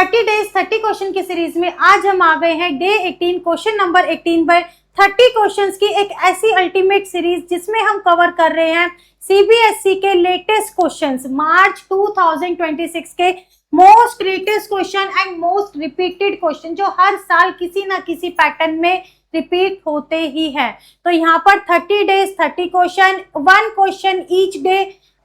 30 days 30 question की series में आज हम आ गए हैं डे 18 क्वेश्चन नंबर 18 पर 30 क्वेश्चंस की एक ऐसी अल्टीमेट सीरीज जिसमें हम कवर कर रहे हैं सीबीएसई के लेटेस्ट क्वेश्चंस, मार्च 2026 के most latest question and most repeated question जो हर साल किसी ना किसी पैटर्न में रिपीट होते ही हैं। तो यहाँ पर 30 days 30 question, 1 question each day,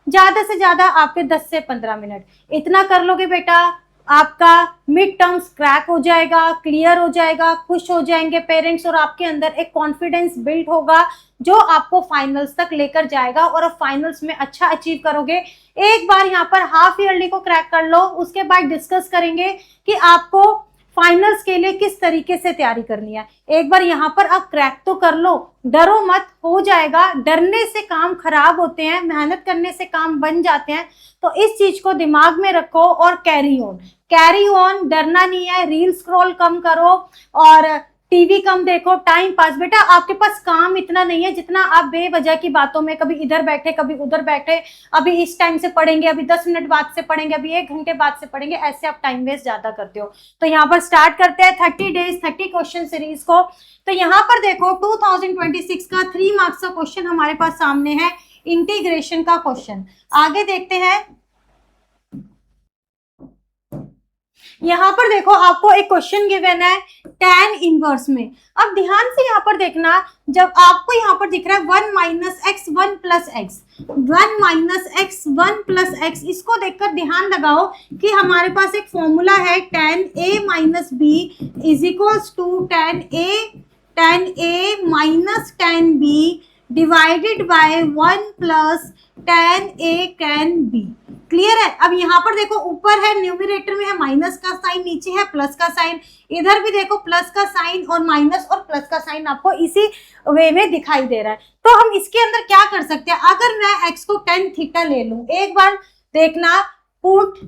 ज्यादा से ज्यादा आपके 10 से 15 मिनट, इतना कर लोगे बेटा आपका मिड टर्म्स क्रैक हो जाएगा, क्लियर हो जाएगा, खुश हो जाएंगे पेरेंट्स और आपके अंदर एक कॉन्फिडेंस बिल्ड होगा जो आपको फाइनल्स तक लेकर जाएगा और अब फाइनल्स में अच्छा अचीव करोगे। एक बार यहाँ पर हाफ ईयरली को क्रैक कर लो, उसके बाद डिस्कस करेंगे कि आपको फाइनल्स के लिए किस तरीके से तैयारी करनी है। एक बार यहाँ पर आप क्रैक तो कर लो, डरो मत, हो जाएगा। डरने से काम खराब होते हैं, मेहनत करने से काम बन जाते हैं। तो इस चीज को दिमाग में रखो और कैरी ऑन, डरना नहीं है। रील स्क्रॉल कम करो और टीवी कम देखो, टाइम पास। बेटा आपके पास काम इतना नहीं है जितना आप बेवजह की बातों में कभी इधर बैठे कभी उधर बैठे, अभी इस टाइम से पढ़ेंगे, अभी 10 मिनट बाद से पढ़ेंगे, अभी 1 घंटे बाद से पढ़ेंगे, ऐसे आप टाइम वेस्ट ज्यादा करते हो। तो यहाँ पर स्टार्ट करते हैं 30 डेज 30 क्वेश्चन सीरीज को। तो यहाँ पर देखो 2026 का 3 मार्क्स का क्वेश्चन हमारे पास सामने है, इंटीग्रेशन का क्वेश्चन। आगे देखते हैं। यहाँ पर देखो आपको एक क्वेश्चन गिवन है tan इनवर्स में। अब ध्यान से यहाँ पर देखना, जब आपको यहाँ पर दिख रहा है 1 minus x 1 plus x, 1 minus x 1 plus x, इसको देखकर ध्यान लगाओ कि हमारे पास एक फॉर्मूला है tan a minus b is equals to tan a minus tan b divided by 1 plus tan a tan b। Clear है। अब यहाँ पर देखो ऊपर है न्यूमरेटर में है माइनस का साइन, नीचे है प्लस का साइन, इधर भी देखो प्लस का साइन और माइनस और प्लस का साइन आपको इसी वे में दिखाई दे रहा है। तो हम इसके अंदर क्या कर सकते हैं, अगर मैं x को tan थीटा ले लूं, एक बार देखना, put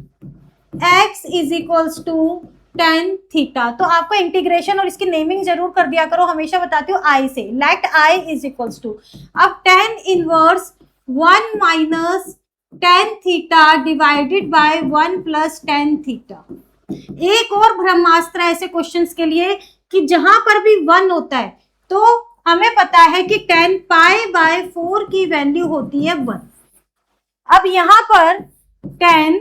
x is equals to tan theta, तो आपको इंटीग्रेशन और इसकी नेमिंग जरूर कर दिया करो, हमेशा बताती हूँ i से, let i is equals to, अब tan inverse 1 minus tan theta divided by 1 plus tan theta. एक और ब्रह्मास्त्र ऐसे क्वेश्चंस के लिए कि जहां पर भी 1 होता है तो हमें पता है कि tan पाई बाय 4 की वैल्यू होती है 1। अब यहां पर tan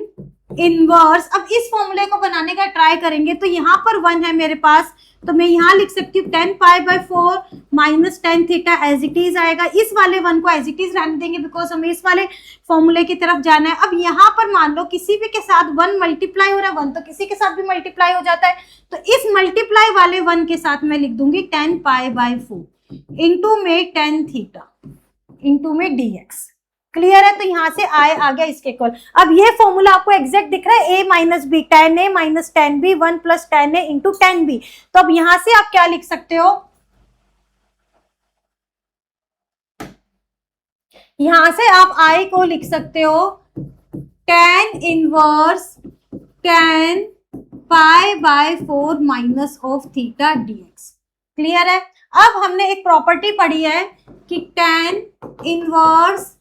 इनवर्स, अब इस फॉर्मूले को बनाने का ट्राई करेंगे तो यहाँ पर 1 है मेरे पास, तो मैं यहाँ लिख सकती हूँ tan pi by 4 minus tan theta as it is आएगा। इस वाले 1 को एज इट इज रहने देंगे बिकॉज हमें इस वाले फॉर्मूले की तरफ जाना है। अब यहाँ पर मान लो किसी भी के साथ 1 मल्टीप्लाई हो रहा है, 1 तो किसी के साथ भी मल्टीप्लाई हो जाता है, तो इस मल्टीप्लाई वाले 1 के साथ मैं लिख दूंगी tan पाई बाय 4 इंटू में tan थीटा इंटू में dx। क्लियर है। तो यहाँ से i आ गया इसके इक्वल। अब ये फॉर्मूला आपको एग्जैक्ट दिख रहा है, a minus b tan a minus tan b 1 plus tan a into tan b। तो अब यहां से आप क्या लिख सकते हो, यहां से आप i को लिख सकते हो tan inverse tan pi by 4 minus of theta dx। Clear है। अब हमने एक प्रॉपर्टी पढ़ी है कि tan inverse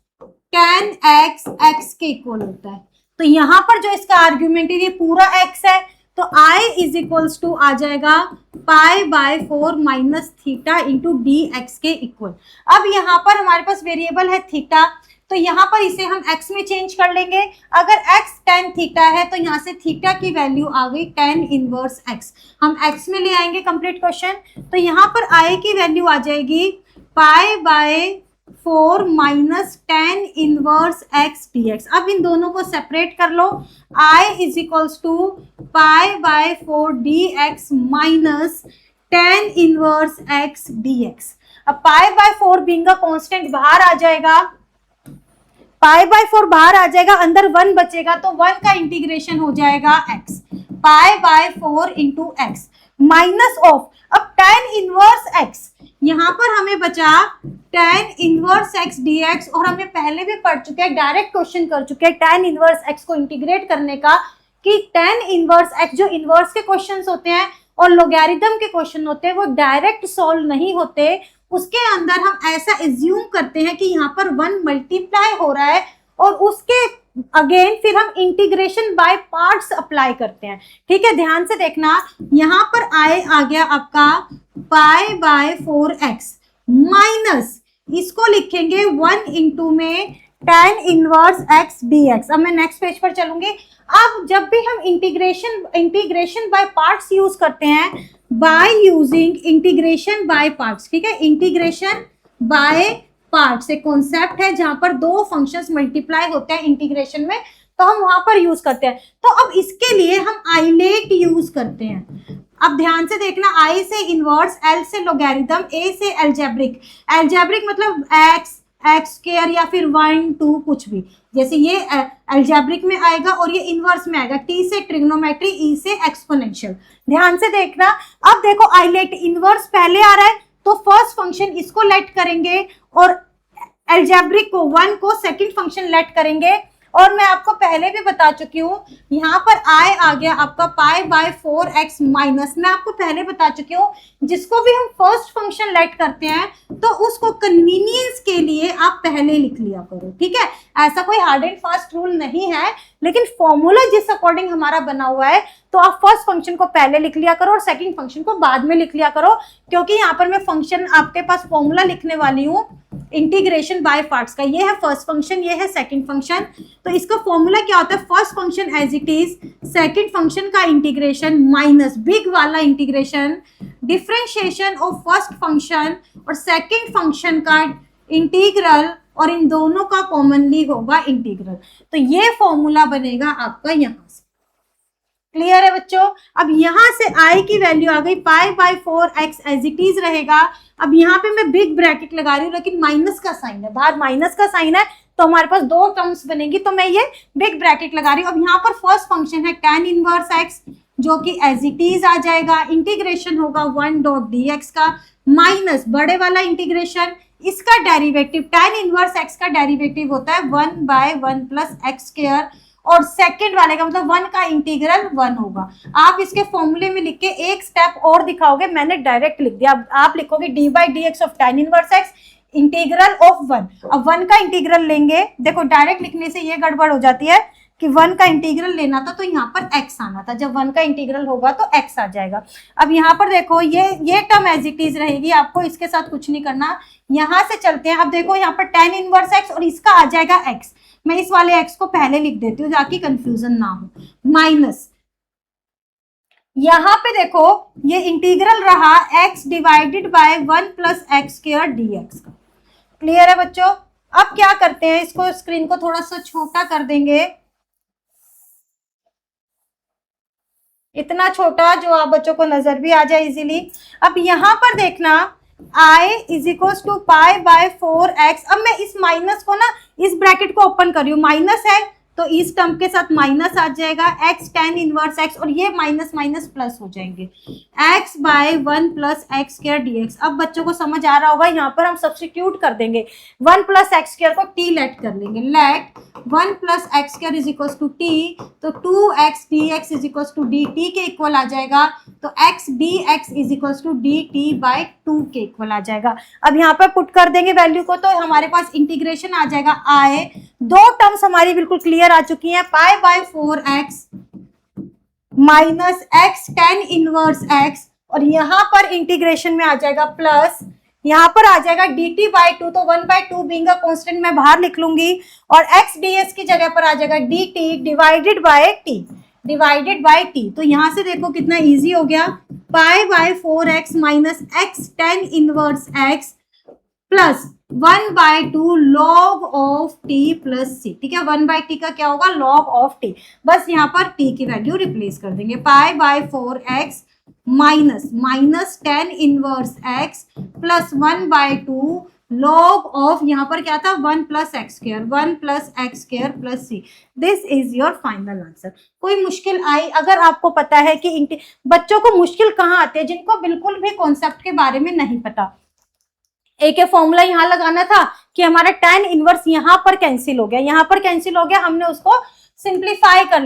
tan x x के इक्वल होता है। तो यहाँ पर जो इसका आर्ग्यूमेंट है ये पूरा x है, तो i इज इक्वल्स टू आ जाएगा पाई by 4 minus theta into D x के इक्वल। अब यहाँ पर हमारे पास वेरिएबल है थीटा, तो यहाँ पर इसे हम x में चेंज कर लेंगे। अगर x tan थीटा है तो यहाँ से थीटा की वैल्यू आ गई tan इनवर्स x, हम x में ले आएंगे कंप्लीट क्वेश्चन। तो यहाँ पर i की वैल्यू आ जाएगी pi by 4 minus tan inverse x dx। अब इन दोनों को सेपरेट कर लो, i is equals to pi by 4 dx minus tan inverse x dx। अब pi by 4 being a constant बाहर आ जाएगा, पाई बाय 4 बाहर आ जाएगा, अंदर 1 बचेगा, तो 1 का इंटीग्रेशन हो जाएगा x, pi by 4 into x minus of, अब tan इनवर्स x, यहाँ पर हमें बचा tan इनवर्स x dx, और हमें पहले भी पढ़ चुके हैं, डायरेक्ट क्वेश्चन कर चुके हैं tan इनवर्स x को इंटीग्रेट करने का, कि tan इनवर्स x जो इनवर्स के क्वेश्चंस होते हैं और लोगैरिथम के क्वेश्चन होते हैं वो डायरेक्ट सॉल्व नहीं होते, उसके अंदर हम ऐसा एज्यूम करते हैं कि यहाँ पर 1 मल्टीप्लाई हो रहा है और उसके अगेन फिर हम इंटीग्रेशन बाय पार्ट्स अप्लाई करते हैं, ठीक है। ध्यान से देखना, यहां पर आ गया आपका पाई बाय 4x माइनस, इसको लिखेंगे 1 इंटू में tan इनवर्स x dx। अब मैं नेक्स्ट पेज पर चलूंगी। अब जब भी हम इंटीग्रेशन बाय पार्ट्स यूज करते हैं, by using integration by parts, ठीक है, इंटीग्रेशन बाय पार्ट्स एक कॉन्सेप्ट है जहां पर दो फंक्शंस मल्टीप्लाई होते हैं इंटीग्रेशन में, तो हम वहां पर यूज करते हैं। तो अब इसके लिए हम आइलेट यूज करते हैं। अब ध्यान से देखना, आई से इनवर्स, एल से लोगैरिथम, ए से एल्जेब्रिक। एल्जेब्रिक मतलब एक्स स्क्वायर या फिर 1 2 कुछ भी, जैसे ये एल्जेब्रिक में आएगा और ये इनवर्स में आएगा। टी से ट्रिग्नोमेट्री, ई से एक्सपोनेंशियल। ध्यान से देखना, अब देखो आइलेट इनवर्स पहले आ रहा है तो फर्स्ट फंक्शन इसको लेट करेंगे और एल्जेब्रिक को 1 को सेकंड फंक्शन लेट करेंगे। और मैं आपको पहले भी बता चुकी हूँ, यहाँ पर आई आ गया आपका पाई बाय 4x माइनस। मैं आपको पहले बता चुकी हूँ, जिसको भी हम फर्स्ट फंक्शन लेट करते हैं तो उसको कन्वीनियंस के लिए आप पहले लिख लिया करो, ठीक है। ऐसा कोई हार्ड एंड फास्ट रूल नहीं है, लेकिन फॉर्मूला जिस अकॉर्डिंग हमारा बना हुआ है तो आप फर्स्ट फंक्शन को पहले लिख लिया करो और सेकंड फंक्शन को बाद में लिख लिया करो, क्योंकि यहाँ पर मैं फंक्शन आपके पास फॉर्मूला लिखने वाली हूँ इंटीग्रेशन बाय पार्ट्स का। ये है फर्स्ट फंक्शन, ये है सेकंड फंक्शन। तो इसका फॉर्मूला क्या होता है, first function as it is, second function का इंटीग्रेशन माइनस बिग वाला integration, differentiation of first function और सेकंड फंक्शन का इंटीग्रल, और इन दोनों का कॉमनली होगा इंटीग्रल। तो ये फॉर्मूला बनेगा आपका यहाँ से। क्लियर है बच्चों। अब यहाँ से आई की वैल्यू आ गई pi by 4x as it is रहेगा। अब यहाँ पे मैं बिग ब्रैकेट लगा रही हूँ, लेकिन माइनस का साइन है, बाहर माइनस का साइन है तो हमारे पास दो टर्म्स बनेंगी, तो मैं ये बिग ब्रैकेट लगा रही हूँ। अब यहाँ पर फर्स्ट फंक्शन है tan इनवर्स x, जो कि एज इट इज आ जाएगा। इंटीग्रेशन होगा 1 डॉट dx का, माइनस बड़े वाला इंटीग्रेशन, इसका डेरिवेटिव tan इनवर्स x का डेरिवेटिव होता है 1 बाय 1 प्लस एक्स स्क्वायर, और सेकंड वाले का मतलब 1 का इंटीग्रल 1 होगा। आप इसके फॉर्मूले में लिख के एक स्टेप और दिखाओगे, मैंने डायरेक्ट लिख दिया। अब आप लिखोगे D by D x of tan inverse x integral of 1। अब 1 का इंटीग्रल लेंगे, देखो डायरेक्ट लिखने से ये गड़बड़ हो जाती है कि 1 का इंटीग्रल लेना था तो यहाँ पर x आना था, जब 1 का इंटीग्रल होगा तो x आ जाएगा। अब यहाँ पर देखो ये टर्म एज इट इज रहेगी, आपको इसके साथ कुछ नहीं करना। यहाँ से चलते हैं, अब देखो यहाँ पर tan इनवर्स x और इसका आ जाएगा x। मैं इस वाले x को पहले लिख देती हूँ ताकि कंफ्यूजन ना हो, माइनस यहाँ पे देखो ये इंटीग्रल रहा x divided by 1 plus x square dx का। क्लियर है बच्चों। अब क्या करते हैं, इसको स्क्रीन को थोड़ा सा छोटा कर देंगे, इतना छोटा जो आप बच्चों को नजर भी आ जाए इजीली। अब यहाँ पर देखना i is equal to pi by 4x। अब मैं इस माइनस को ना, इस ब्रैकेट को ओपन कर रही हूँ, माइनस है तो इस टर्म के साथ माइनस आ जाएगा, x tan इनवर्स x, और ये माइनस माइनस प्लस हो जाएंगे, x by 1 plus x square dx। अब बच्चों को समझ आ रहा होगा, यहाँ पर हम सब्स्टिट्यूट कर देंगे, 1 प्लस एक्स स्क्वायर को t लेट कर लेंगे, let 1 plus x square is equal to t, तो 2x dx is equal to dt के इक्वल आ जाएगा, तो x dx is equal to dt by 2 के इक्वल आ जाएगा। अब यहाँ पर पुट कर देंगे वैल्यू को, तो हमारे पास इंटीग्रेशन आ जाएगा i, दो टर्म्स हमारी बिल्कुल क्लियर आ चुकी हैं, पाई by 4x minus x tan inverse x, और यहाँ पर इंटीग्रेशन में आ जाएगा प्लस, यहाँ पर आ जाएगा dt बाय 2, तो 1 बाय 2 बीइंग अ कांस्टेंट मैं बाहर लिख लूंगी, और x ds की जगह पर आ जाएगा dt डिवाइडेड बाय t। तो यहाँ से देखो कितना इजी हो गया, pi by 4x minus x tan inverse x plus 1 by 2 log of t plus c। ठीक है, 1 बाय t का क्या होगा, लॉग ऑफ t। बस यहाँ पर t की वैल्यू रिप्लेस कर देंगे, pi by 4x minus tan inverse x plus 1 by 2 log of, यहाँ पर क्या था 1 plus x square plus c। This is your final answer. कोई मुश्किल आई, अगर आपको पता है कि बच्चों को मुश्किल कहाँ आती है, जिनको बिल्कुल भी कॉन्सेप्ट के बारे में नहीं पता, एक फॉर्मूला यहाँ लगाना था कि हमारा tan इनवर्स यहाँ पर कैंसिल हो गया, हमने उसको सिंप्लीफाई कर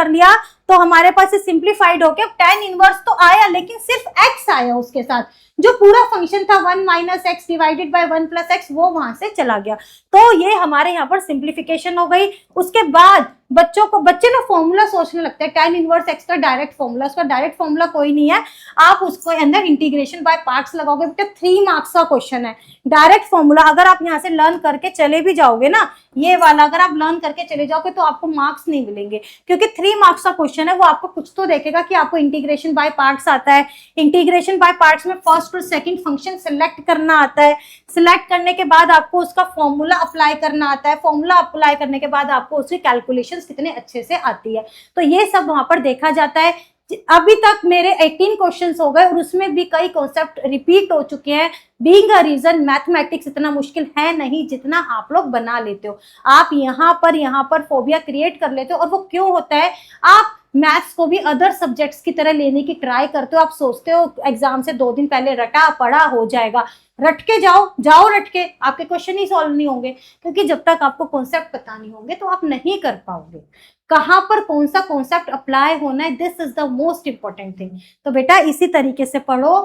लिया, तो हमारे पास सिंप्लीफाइड हो गया। tan इनवर्स तो आया लेकिन सिर्फ x आया उसके साथ, जो पूरा फंक्शन था 1 minus x divided by 1 plus x वो वहां से चला गया। तो ये हमारे यहाँ पर सिंप्लीफिकेशन हो गई। उसके बाद बच्चे ना फॉर्मूला सोचने लगते हैं, tan इनवर्स एक्स का डायरेक्ट फॉर्मूला, उसका डायरेक्ट फॉर्मूला कोई नहीं है, आप उसको अंदर इंटीग्रेशन बाय पार्ट्स लगाओगे। बेटा 3 मार्क्स का क्वेश्चन है, डायरेक्ट फॉर्मूला अगर आप यहाँ से लर्न करके चले भी जाओगे ना, ये वाला अगर आप लर्न करके चले जाओगे तो आपको मार्क्स नहीं मिलेंगे, क्योंकि 3 मार्क्स का क्वेश्चन है। वो आपको कुछ तो देखेगा कि आपको इंटीग्रेशन बाय पार्ट्स आता है, इंटीग्रेशन बाय पार्ट्स में फर्स्ट और सेकंड फंक्शन सिलेक्ट करना आता है, सिलेक्ट करने के बाद आपको उसका फॉर्मूला अप्लाई करना आता है, फॉर्मूला अप्लाई करने के बाद आपको उसकी कैलकुलेशन कितने अच्छे से आती है, तो ये सब वहां पर देखा जाता है। अभी तक मेरे 18 क्वेश्चंस हो गए और उसमें भी कई कॉन्सेप्ट रिपीट हो चुके हैं। बीइंग अ रीजन मैथमेटिक्स इतना मुश्किल है नहीं जितना आप लोग बना लेते हो। आप यहाँ पर फोबिया क्रिएट कर लेते हो, और वो क्यों होता है, आप मैथ्स को भी अदर सब्जेक्ट्स की तरह लेने की ट्राई करते हो। आप सोचते हो एग्जाम से 2 दिन पहले रटा पड़ा हो जाएगा, रट के जाओ रट के, आपके क्वेश्चन ही सॉल्व नहीं होंगे, क्योंकि जब तक आपको कॉन्सेप्ट पता नहीं होंगे तो आप नहीं कर पाओगे। कहाँ पर कौन सा कॉन्सेप्ट अप्लाई होना है, this is the most important thing. तो बेटा इसी तरीके से पढ़ो,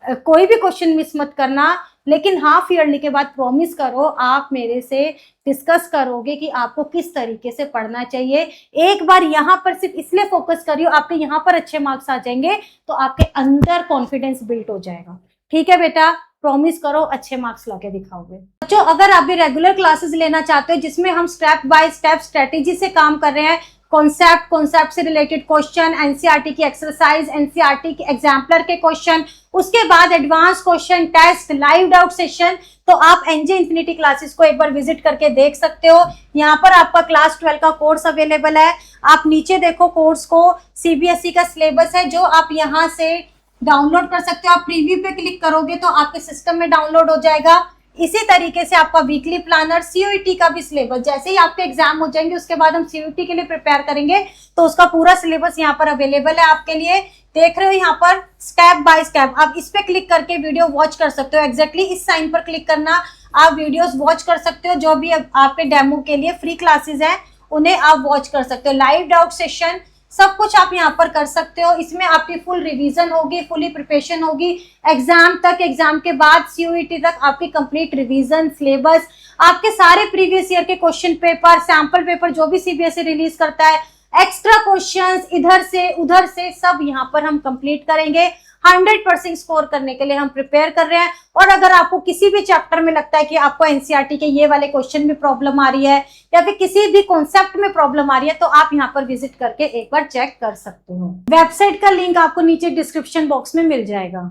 कोई भी क्वेश्चन मिस मत करना, लेकिन हाफ ईयरली के बाद प्रॉमिस करो आप मेरे से डिस्कस करोगे कि आपको किस तरीके से पढ़ना चाहिए। एक बार यहाँ पर सिर्फ इसलिए फोकस करियो, आपके यहाँ पर अच्छे मार्क्स आ जाएंगे तो आपके अंदर कॉन्फिडेंस बिल्ड हो जाएगा। ठीक है बेटा, प्रॉमिस करो अच्छे मार्क्स लाके दिखाओगे। बच्चों अगर आप भी रेगुलर क्लासेस लेना चाहते हो जिसमें हम स्टेप बाय स्टेप स्ट्रेटेजी से काम कर रहे हैं, कॉन्सेप्ट से रिलेटेड क्वेश्चन, एनसीईआरटी की एक्सरसाइज, एनसीईआरटी के एग्जाम्पलर के क्वेश्चन, उसके बाद advance question, test, live doubt session, तो आप एनजे इन्फिनिटी क्लासेस को एक बार विजिट करके देख सकते हो। यहाँ पर आपका क्लास 12 का कोर्स अवेलेबल है। आप नीचे देखो कोर्स को, सीबीएसई का सिलेबस है जो आप यहाँ से डाउनलोड कर सकते हो। आप प्रीव्यू पे क्लिक करोगे तो आपके सिस्टम में डाउनलोड हो जाएगा। इसी तरीके से आपका वीकली प्लानर, सीयूईटी का भी सिलेबस, जैसे ही आपके एग्जाम हो जाएंगे उसके बाद हम सीयूईटी के लिए प्रिपेयर करेंगे, तो उसका पूरा सिलेबस यहाँ पर अवेलेबल है आपके लिए। देख रहे हो यहाँ पर स्टेप बाय स्टेप, आप इस पे क्लिक करके वीडियो वॉच कर सकते हो। एग्जैक्टली इस साइन पर क्लिक करना, आप वीडियोस वॉच कर सकते हो। जो भी आपके डेमो के लिए फ्री क्लासेस हैं उन्हें आप वॉच कर सकते हो। लाइव डाउट सेशन, सब कुछ आप यहाँ पर कर सकते हो। इसमें आपकी फुल रिवीजन होगी, फुली प्रिपरेशन होगी एग्जाम तक, एग्जाम के बाद सीयूईटी तक आपकी कंप्लीट रिवीजन, सिलेबस, आपके सारे प्रीवियस ईयर के क्वेश्चन पेपर, सैंपल पेपर जो भी सीबीएसई रिलीज करता है, एक्स्ट्रा क्वेश्चंस इधर से उधर से सब यहाँ पर हम कंप्लीट करेंगे। 100% स्कोर करने के लिए हम प्रिपेयर कर रहे हैं। और अगर आपको किसी भी चैप्टर में लगता है कि आपको एनसीईआरटी के ये वाले क्वेश्चन में प्रॉब्लम आ रही है या फिर किसी भी कॉन्सेप्ट में प्रॉब्लम आ रही है, तो आप यहाँ पर विजिट करके एक बार चेक कर सकते हो। वेबसाइट का लिंक आपको नीचे डिस्क्रिप्शन बॉक्स में मिल जाएगा।